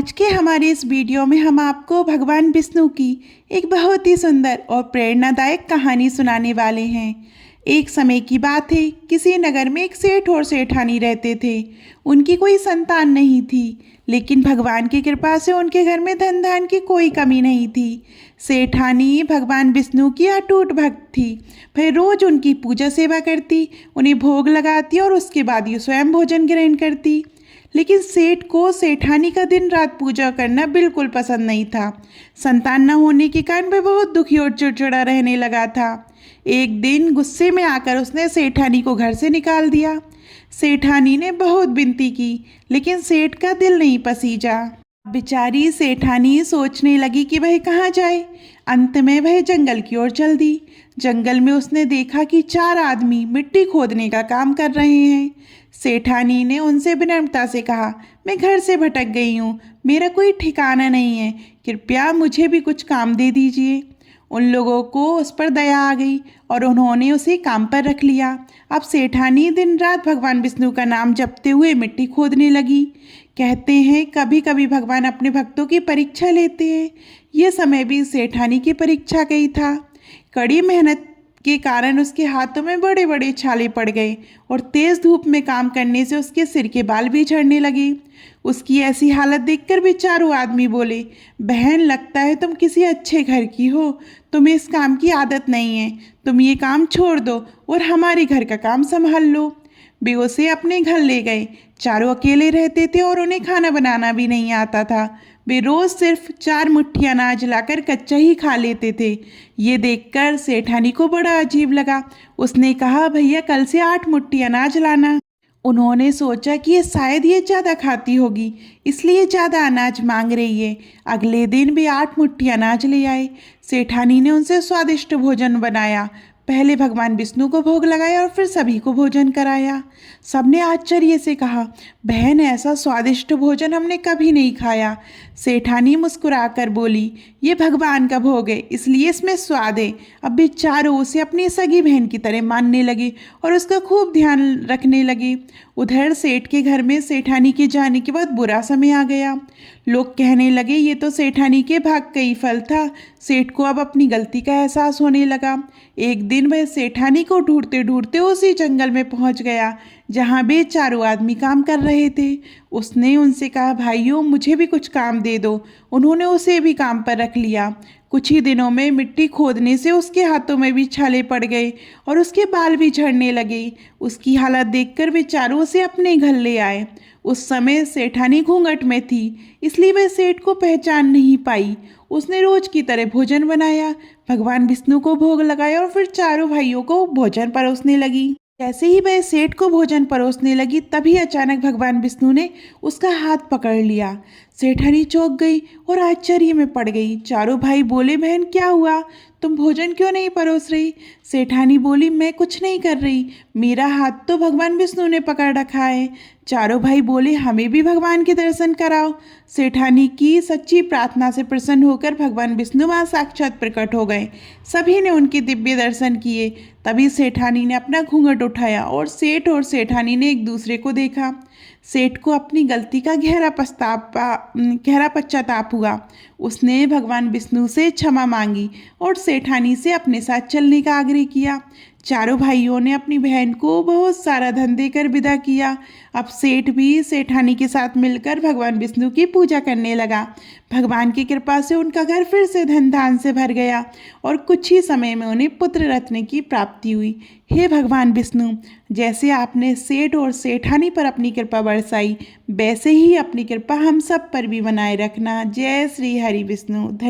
आज के हमारे इस वीडियो में हम आपको भगवान विष्णु की एक बहुत ही सुंदर और प्रेरणादायक कहानी सुनाने वाले हैं। एक समय की बात है, किसी नगर में एक सेठ और सेठानी रहते थे। उनकी कोई संतान नहीं थी, लेकिन भगवान की कृपा से उनके घर में धन धान की कोई कमी नहीं थी। सेठानी भगवान विष्णु की अटूट भक्त थी। वह रोज उनकी पूजा सेवा करती, उन्हें भोग लगाती और उसके बाद ये स्वयं भोजन ग्रहण करती। लेकिन सेठ को सेठानी का दिन रात पूजा करना बिल्कुल पसंद नहीं था। संतान न होने के कारण वह बहुत दुखी और चिड़चिड़ा रहने लगा था। एक दिन गुस्से में आकर उसने सेठानी को घर से निकाल दिया। सेठानी ने बहुत विनती की, लेकिन सेठ का दिल नहीं पसीजा। बेचारी सेठानी सोचने लगी कि वह कहाँ जाए। अंत में वह जंगल की ओर चल दी। जंगल में उसने देखा कि 4 आदमी मिट्टी खोदने का काम कर रहे हैं। सेठानी ने उनसे विनम्रता से कहा, मैं घर से भटक गई हूँ, मेरा कोई ठिकाना नहीं है, कृपया मुझे भी कुछ काम दे दीजिए। उन लोगों को उस पर दया आ गई और उन्होंने उसे काम पर रख लिया। अब सेठानी दिन रात भगवान विष्णु का नाम जपते हुए मिट्टी खोदने लगी। कहते हैं कभी कभी भगवान अपने भक्तों की परीक्षा लेते हैं। ये समय भी सेठानी की परीक्षा का ही था। कड़ी मेहनत के कारण उसके हाथों में बड़े बड़े छाले पड़ गए और तेज धूप में काम करने से उसके सिर के बाल भी झड़ने लगे। उसकी ऐसी हालत देखकर भी चारों आदमी बोले, बहन लगता है तुम किसी अच्छे घर की हो, तुम्हें इस काम की आदत नहीं है, तुम ये काम छोड़ दो और हमारे घर का काम संभाल लो। वे उसे अपने घर ले गए। चारों अकेले रहते थे और उन्हें खाना बनाना भी नहीं आता था। वे रोज सिर्फ 4 मुट्ठी अनाज लाकर कच्चा ही खा लेते थे। ये देखकर सेठानी को बड़ा अजीब लगा। उसने कहा, भैया कल से 8 मुट्ठी अनाज लाना। उन्होंने सोचा कि ये शायद ये ज़्यादा खाती होगी, इसलिए ज़्यादा अनाज मांग रही है। अगले दिन वे 8 मुट्ठी अनाज ले आए। सेठानी ने उनसे स्वादिष्ट भोजन बनाया। पहले भगवान विष्णु को भोग लगाया और फिर सभी को भोजन कराया। सबने आश्चर्य से कहा, बहन ऐसा स्वादिष्ट भोजन हमने कभी नहीं खाया। सेठानी मुस्कुराकर बोली, ये भगवान का भोग है, इसलिए इसमें स्वाद है। अब वे चारों उसे अपनी सगी बहन की तरह मानने लगे और उसका खूब ध्यान रखने लगे। उधर सेठ के घर में सेठानी के जाने के बाद बुरा समय आ गया। लोग कहने लगे, ये तो सेठानी के भाग का ही फल था। सेठ को अब अपनी गलती का एहसास होने लगा। एक दिन वह सेठानी को ढूंढते ढूंढते उसी जंगल में पहुंच गया जहां वे चारों आदमी काम कर रहे थे। उसने उनसे कहा, भाइयों मुझे भी कुछ काम दे दो। उन्होंने उसे भी काम पर रख लिया। कुछ ही दिनों में मिट्टी खोदने से उसके हाथों में भी छाले पड़ गए और उसके बाल भी झड़ने लगे। उसकी हालत देखकर वे चारों उसे अपने घर ले आए। उस समय सेठानी घूंघट में थी, इसलिए वह सेठ को पहचान नहीं पाई। उसने रोज की तरह भोजन बनाया, भगवान विष्णु को भोग लगाया और फिर चारों भाइयों को भोजन परोसने लगी। जैसे ही वह सेठ को भोजन परोसने लगी, तभी अचानक भगवान विष्णु ने उसका हाथ पकड़ लिया। सेठानी चौंक गई और आश्चर्य में पड़ गई। चारों भाई बोले, बहन क्या हुआ, तुम भोजन क्यों नहीं परोस रही? सेठानी बोली, मैं कुछ नहीं कर रही, मेरा हाथ तो भगवान विष्णु ने पकड़ रखा है। चारों भाई बोले, हमें भी भगवान के दर्शन कराओ। सेठानी की सच्ची प्रार्थना से प्रसन्न होकर भगवान विष्णु वहाँ साक्षात प्रकट हो गए। सभी ने उनके दिव्य दर्शन किए। तभी सेठानी ने अपना घूंघट उठाया और सेठ और सेठानी ने एक दूसरे को देखा। सेठ को अपनी गलती का गहरा पश्चाताप हुआ। उसने भगवान विष्णु से क्षमा मांगी और सेठानी से अपने साथ चलने का आग्रह किया। चारों भाइयों ने अपनी बहन को बहुत सारा धन देकर विदा किया। अब सेठ भी सेठानी के साथ मिलकर भगवान विष्णु की पूजा करने लगा। भगवान की कृपा से उनका घर फिर से धन धान से भर गया और कुछ ही समय में उन्हें पुत्र रत्न की प्राप्ति हुई। हे भगवान विष्णु, जैसे आपने सेठ और सेठानी पर अपनी कृपा बरसाई, वैसे ही अपनी कृपा हम सब पर भी बनाए रखना। जय श्री हरि विष्णु। धन्यवाद।